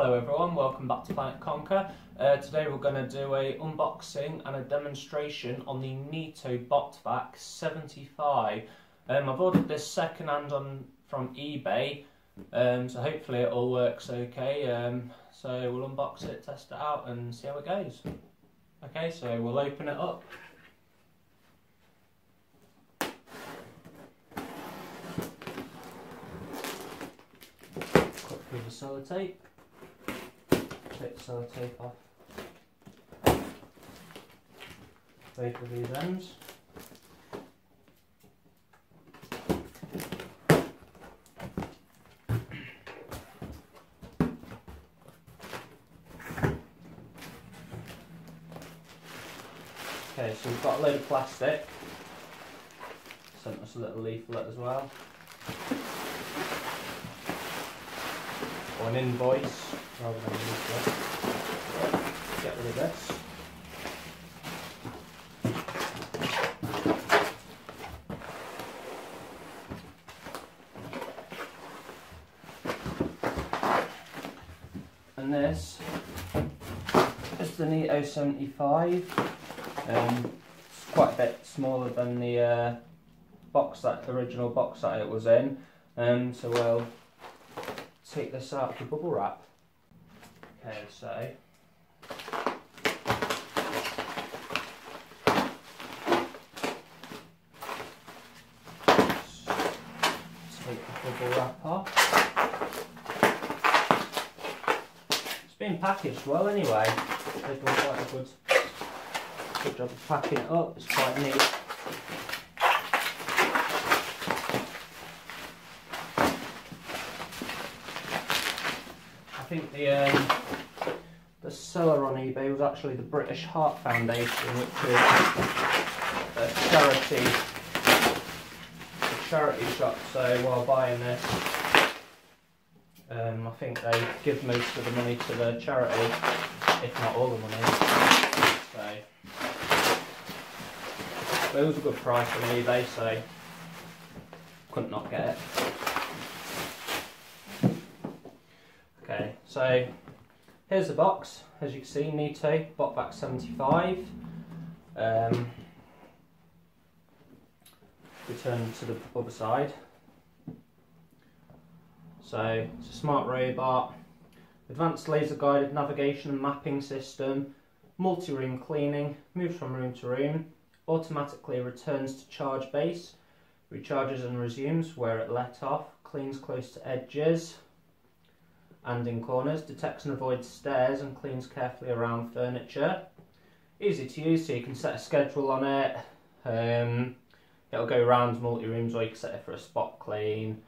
Hello everyone, welcome back to Planet Conquer. Today we're going to do a unboxing and a demonstration on the Neato Botvac 75. I've ordered this second hand from eBay, so hopefully it all works okay. So we'll unbox it, test it out and see how it goes. Okay, so we'll open it up. Cut through the sellotape. Take the sellotape off both of these ends. Okay, so we've got a load of plastic. Sent us a little leaflet as well. Or an invoice rather than a leaflet. Get rid of this. And this is the Neato 75. It's quite a bit smaller than the original box that it was in. So we'll take this out of the bubble wrap. Okay, so take the bubble wrap off. It's been packaged well anyway. They've done quite a good job of packing it up. It's quite neat. I think the seller on eBay was actually the British Heart Foundation, which is a charity shop. So while buying this, I think they give most of the money to the charity, if not all the money. So it was a good price on eBay, so couldn't not get it. Okay, so here's the box. As you can see, Neato Botvac 75. We turn to the other side. So it's a smart robot, advanced laser guided navigation and mapping system, multi-room cleaning, moves from room to room, automatically returns to charge base, recharges and resumes where it let off, cleans close to edges and in corners, detects and avoids stairs and cleans carefully around furniture. Easy to use, so you can set a schedule on it. It'll go around multi-rooms, or you can set it for a spot clean.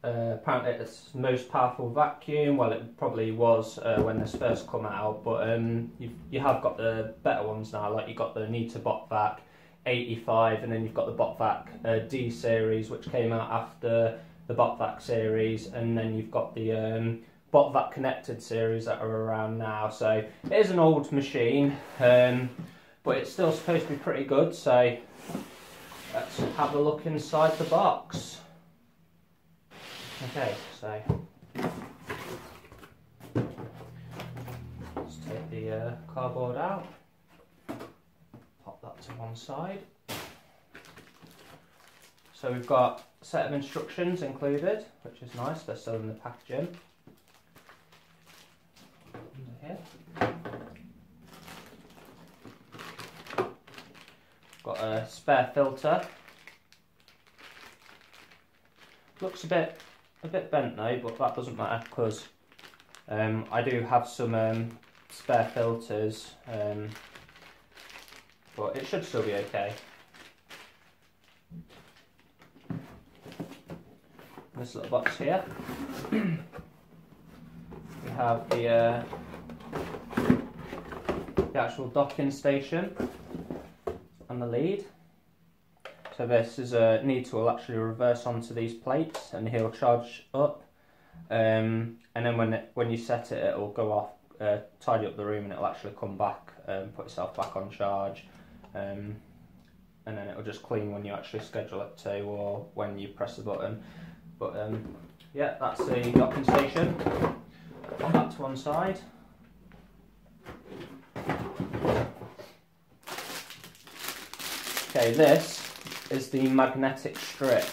Apparently it's the most powerful vacuum. Well, it probably was when this first come out, but you have got the better ones now, like you've got the Neato Botvac 85, and then you've got the Botvac D series, which came out after the Botvac series, and then you've got the Botvac connected series that are around now. So it is an old machine, but it's still supposed to be pretty good. So let's have a look inside the box. Okay, so let's take the cardboard out. Pop that to one side. So we've got a set of instructions included, which is nice. They're still in the packaging. Under here. Got a spare filter. Looks a bit bent though, but that doesn't matter because I do have some spare filters. But it should still be okay. This little box here, we have the actual docking station and the lead. So this is a Neato will actually reverse onto these plates and he'll charge up, and then when you set it, it'll go off, tidy up the room, and it'll actually come back and put itself back on charge. And then it'll just clean when you actually schedule it to, or when you press the button. But yeah, that's the docking station. On that to one side. Okay, this is the magnetic strip.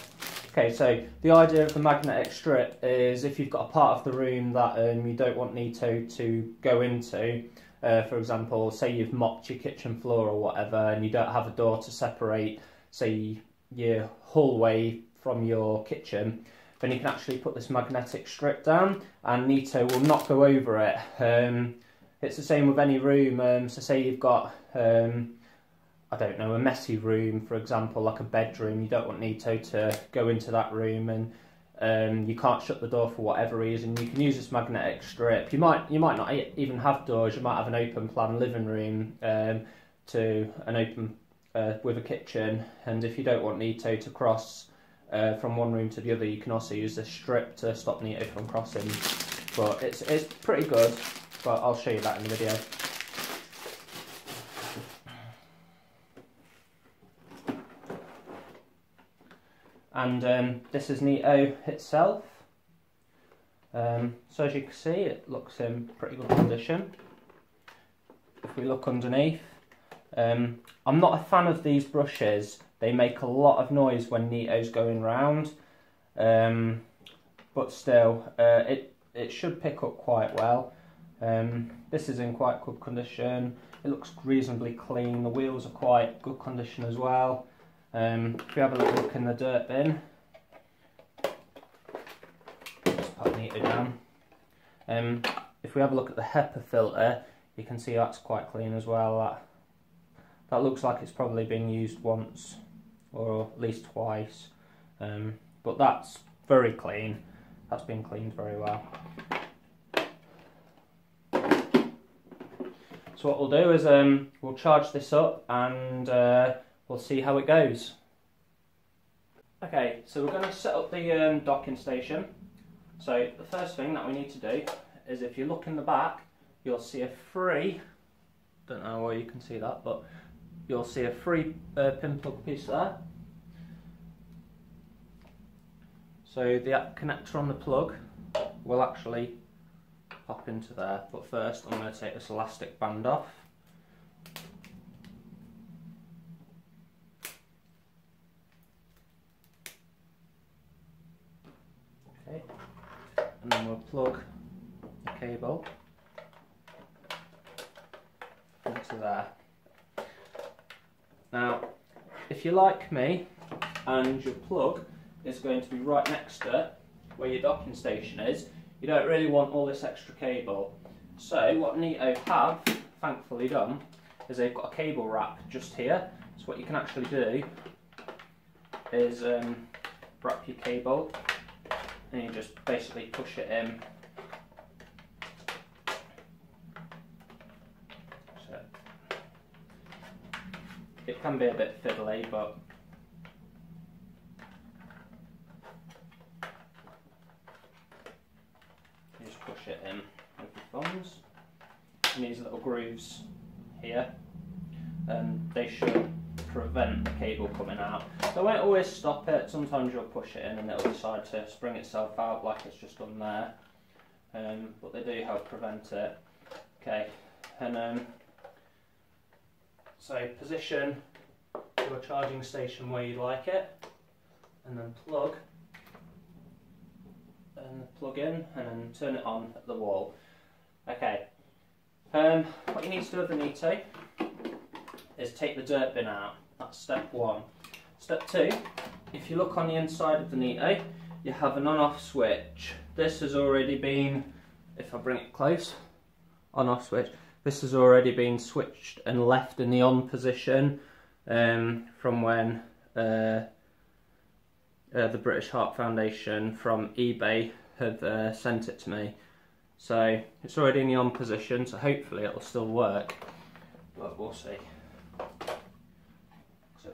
Okay, so the idea of the magnetic strip is if you've got a part of the room that you don't want Neato to go into, for example, say you've mopped your kitchen floor or whatever and you don't have a door to separate, say, your hallway from your kitchen, then you can actually put this magnetic strip down and Neato will not go over it. It's the same with any room, so say you've got I don't know, a messy room, for example, like a bedroom. You don't want Neato to go into that room, and you can't shut the door for whatever reason. You can use this magnetic strip. You might not even have doors. You might have an open plan living room to an open with a kitchen. And if you don't want Neato to cross from one room to the other, you can also use this strip to stop Neato from crossing. But it's pretty good. But I'll show you that in the video. And this is Neato itself. So as you can see, it looks in pretty good condition. If we look underneath, I'm not a fan of these brushes. They make a lot of noise when Neato's going round, but still, it should pick up quite well. This is in quite good condition. It looks reasonably clean. The wheels are quite good condition as well. If we have a little look in the dirt bin, just pop Neato down. If we have a look at the Hepa filter, you can see that's quite clean as well. That looks like it's probably been used once or at least twice, but that's very clean. That's been cleaned very well. So what we'll do is we'll charge this up and we'll see how it goes. Okay, so we're going to set up the docking station. So the first thing that we need to do is, if you look in the back, you'll see a free, don't know where you can see that, but you'll see a free pin plug piece there. So the connector on the plug will actually pop into there, but first I'm going to take this elastic band off. Okay, and then we'll plug the cable into there. Now, if you're like me and your plug is going to be right next to where your docking station is, you don't really want all this extra cable. So what Neato have thankfully done is they've got a cable wrap just here. So what you can actually do is wrap your cable and you just basically push it in. So it can be a bit fiddly, but you just push it in with your thumbs. And these little grooves here, and they should prevent the cable coming out. They won't always stop it. Sometimes you'll push it in and it'll decide to spring itself out like it's just done there, but they do help prevent it. Okay, and so position your charging station where you like it, and then plug in and then turn it on at the wall. Okay, what you need to do with the Neato is take the dirt bin out. That's step one. Step two, if you look on the inside of the Neato, you have an on-off switch. This has already been, if I bring it close, on-off switch. This has already been switched and left in the on position from when the British Heart Foundation from eBay have sent it to me. So it's already in the on position, so hopefully it'll still work, but we'll see. So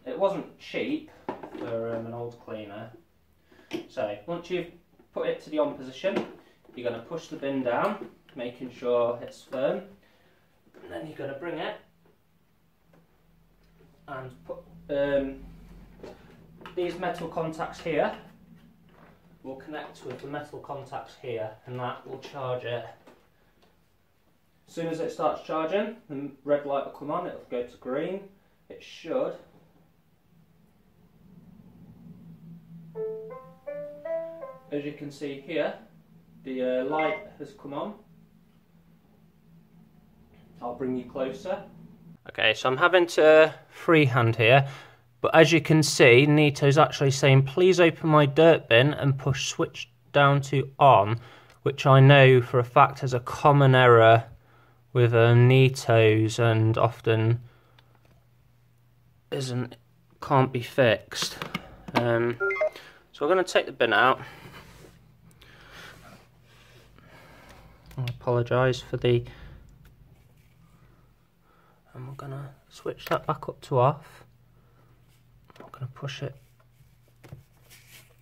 it wasn't cheap for an old cleaner. So once you've put it to the on position, you're going to push the bin down, making sure it's firm, and then you're going to bring it and put these metal contacts here will connect with the metal contacts here, and that will charge it. As soon as it starts charging, the red light will come on, it will go to green. It should. As you can see here, the light has come on. I'll bring you closer. Okay, so I'm having to freehand here, but as you can see, Neato's actually saying, please open my dirt bin and push switch down to on, which I know for a fact is a common error with Neatos and often can't be fixed. So we're going to take the bin out. I apologise for the... And we're going to switch that back up to off. I'm going to push it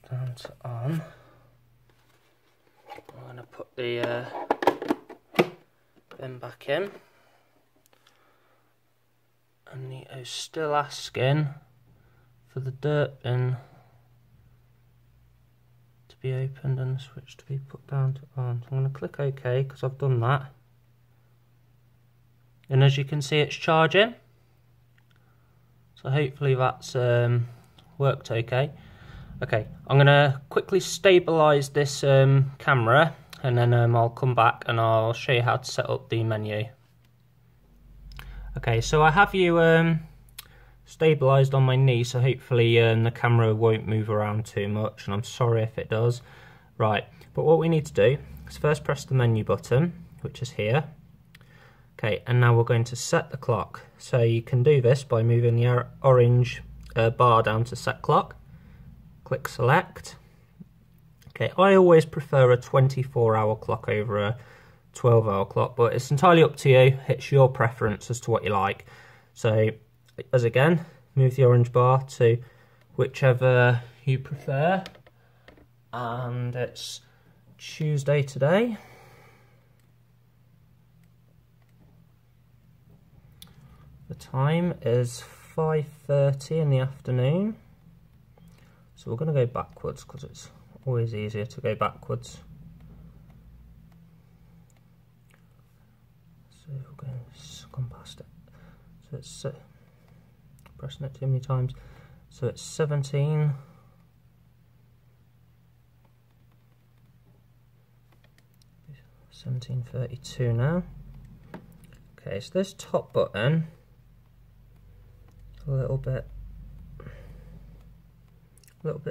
down to on. I'm going to put the bin back in. And Neato's still asking for the dirt bin to be opened and the switch to be put down to on. So I'm going to click OK because I've done that. And as you can see, it's charging. So hopefully that's worked okay. Okay, I'm going to quickly stabilise this camera, and then I'll come back and I'll show you how to set up the menu. Okay, so I have you stabilised on my knee, so hopefully the camera won't move around too much, and I'm sorry if it does. Right, but what we need to do is first press the menu button, which is here. Okay, and now we're going to set the clock. So you can do this by moving the orange bar down to set clock. Click select. Okay, I always prefer a 24-hour clock over a 12-hour clock, but it's entirely up to you. It's your preference as to what you like. So, as again, move the orange bar to whichever you prefer. And it's Tuesday today. The time is 5:30 in the afternoon. So we're going to go backwards because it's always easier to go backwards. So we're going to come past it. So it's pressing it too many times. So it's 17:32 now. Okay, so this top button a little bit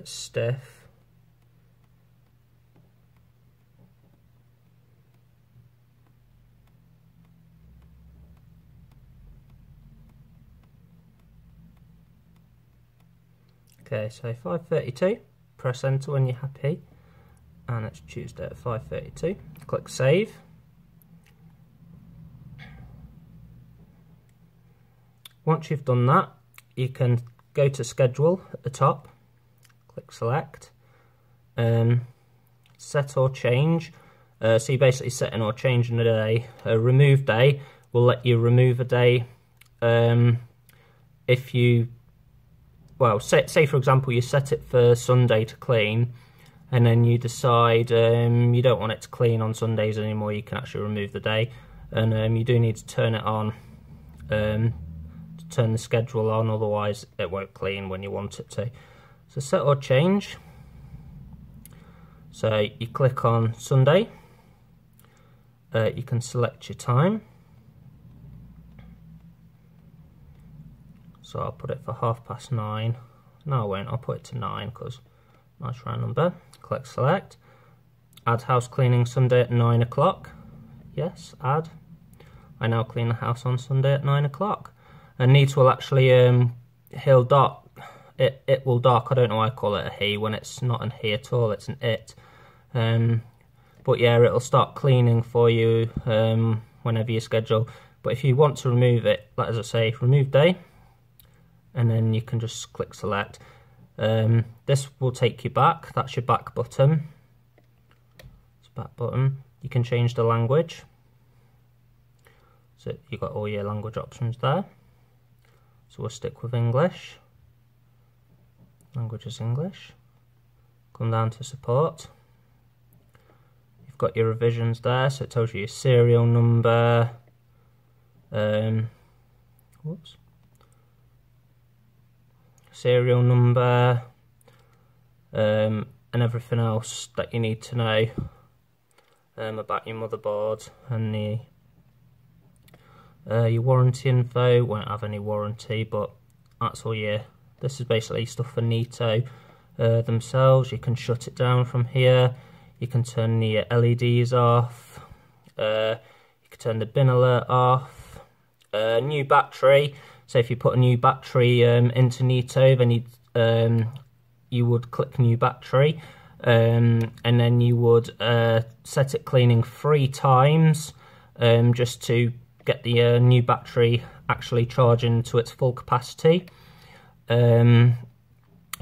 stiff. Okay, so 5:32. Press enter when you're happy, and it's Tuesday at 5:32. Click save. Once you've done that, you can go to schedule at the top, click select, set or change. So you're basically setting or changing a day. A remove day will let you remove a day if you, well, say for example you set it for Sunday to clean, and then you decide you don't want it to clean on Sundays anymore, you can actually remove the day, and you do need to turn it on. Turn the schedule on, otherwise it won't clean when you want it to. So set or change. So you click on Sunday. You can select your time. So I'll put it for 9:30. No, I won't. I'll put it to 9 because nice round number. Click select. Add house cleaning Sunday at 9 o'clock. Yes, add. I now clean the house on Sunday at 9 o'clock. And Neato will actually, he'll dark, it will dark, I don't know why I call it a he when it's not an he at all, it's an it. But yeah, it'll start cleaning for you whenever you schedule. But if you want to remove it, like as I say, remove day, and then you can just click select. This will take you back, that's your back button. It's back button. You can change the language. So you've got all your language options there. So we'll stick with English. Language is English. come down to support. You've got your revisions there, so it tells you your serial number, serial number, and everything else that you need to know about your motherboard, and your warranty info. Won't have any warranty, but that's all this is basically stuff for Neato themselves. You can shut it down from here, you can turn the LEDs off, you can turn the bin alert off, new battery. So if you put a new battery into Neato, then you would click new battery, and then you would set it cleaning 3 times just to get the new battery actually charging to its full capacity.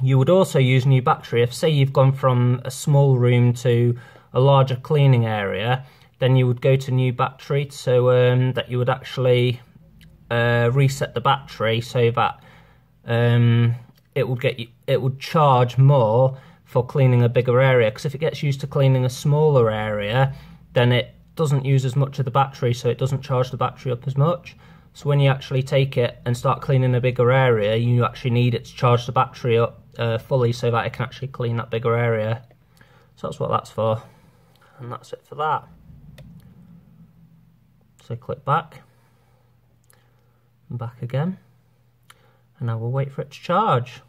You would also use new battery if, say, you've gone from a small room to a larger cleaning area. Then you would go to new battery, so that you would actually reset the battery so that it would charge more for cleaning a bigger area. Because if it gets used to cleaning a smaller area, then it doesn't use as much of the battery, so it doesn't charge the battery up as much. So when you actually take it and start cleaning a bigger area, you actually need it to charge the battery up fully so that it can actually clean that bigger area. So that's what that's for, and that's it for that. So click back, and back again, and now we'll wait for it to charge.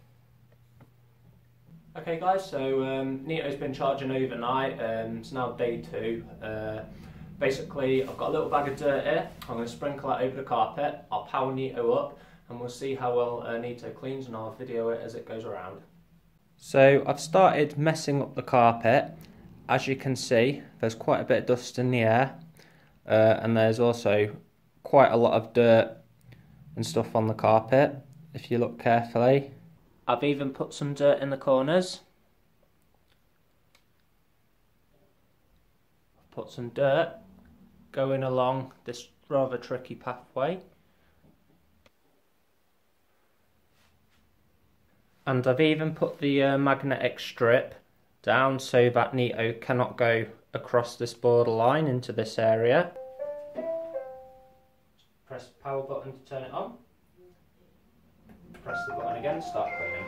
Okay guys, so Neato's been charging overnight, it's now day 2. Basically, I've got a little bag of dirt here. I'm going to sprinkle that over the carpet. I'll power Neato up and we'll see how well Neato cleans, and I'll video it as it goes around. So I've started messing up the carpet. As you can see, there's quite a bit of dust in the air, and there's also quite a lot of dirt and stuff on the carpet if you look carefully. I've even put some dirt in the corners. I've put some dirt going along this rather tricky pathway. And I've even put the magnetic strip down so that Neato cannot go across this borderline into this area. Press the power button to turn it on. Press the button again, start cleaning.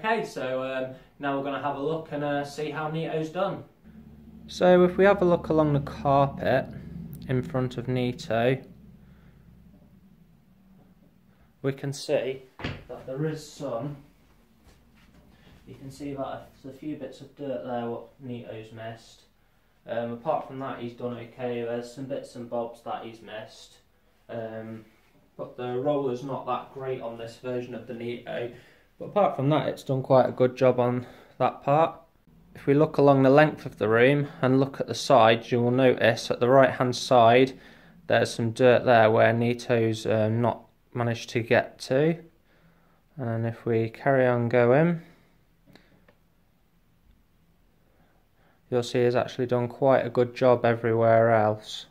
Okay, so now we're going to have a look and see how Neato's done. So if we have a look along the carpet in front of Neato, we can see that there is some, you can see that there's a few bits of dirt there what Neato's missed. Apart from that, he's done okay. There's some bits and bobs that he's missed. But the roller's not that great on this version of the Neato. But apart from that, it's done quite a good job on that part. If we look along the length of the room and look at the sides, you will notice at the right hand side there's some dirt there where Neato's not managed to get to. And if we carry on going, you'll see he's actually done quite a good job everywhere else.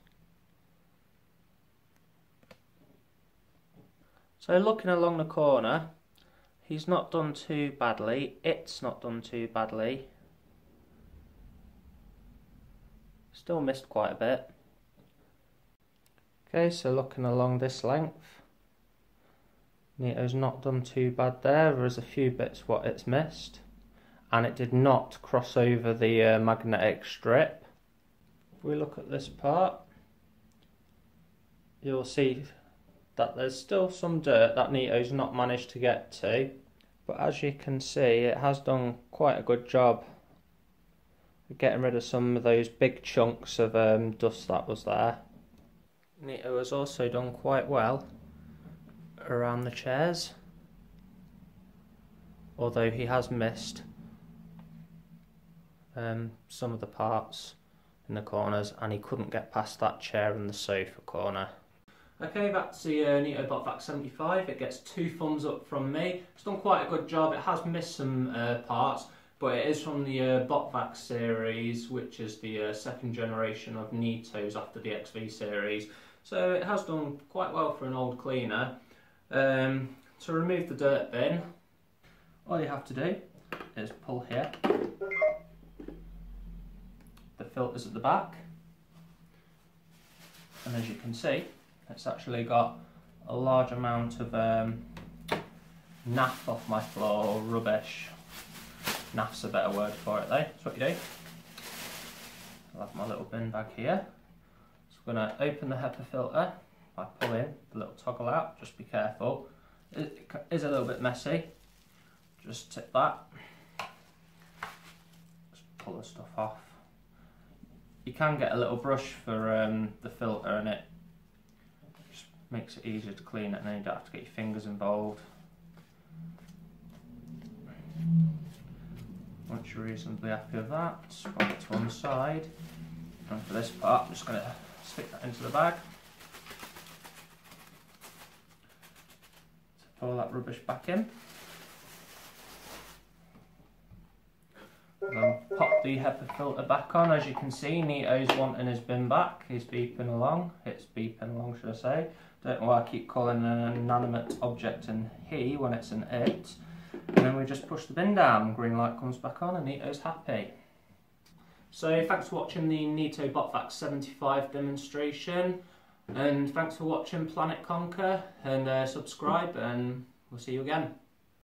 So looking along the corner, he's not done too badly, it's not done too badly. Still missed quite a bit. Okay, so looking along this length, Neato's not done too bad there. There's a few bits what it's missed, and it did not cross over the magnetic strip. If we look at this part, you'll see that there's still some dirt that Neato's not managed to get to, but as you can see, it has done quite a good job getting rid of some of those big chunks of dust that was there. Neato has also done quite well around the chairs, although he has missed some of the parts in the corners, and he couldn't get past that chair and the sofa corner. Okay, that's the Neato Botvac 75. It gets 2 thumbs up from me. It's done quite a good job. It has missed some parts, but it is from the Botvac series, which is the second generation of Neatos after the XV series. So it has done quite well for an old cleaner. To remove the dirt bin, all you have to do is pull here. The filter's at the back, and as you can see, it's actually got a large amount of naff off my floor, or rubbish. Naff's a better word for it though. That's what you do. I'll have my little bin bag here. So I'm going to open the Hepa filter by pulling the little toggle out. Just be careful. It is a little bit messy. Just tip that. Just pull the stuff off. You can get a little brush for the filter, and it just makes it easier to clean it, and then you don't have to get your fingers involved. Once you're reasonably happy with that, pop it to one side. And for this part, I'm just going to stick that into the bag. So pull that rubbish back in. And then pop the Hepa filter back on. As you can see, Neato's wanting his bin back. He's beeping along. It's beeping along, should I say. Don't know why I keep calling an inanimate object an he when it's an it. And then we just push the bin down, green light comes back on, and Neato's happy. So thanks for watching the Neato Botvac 75 demonstration, and thanks for watching Planet Conquer, and subscribe, and we'll see you again.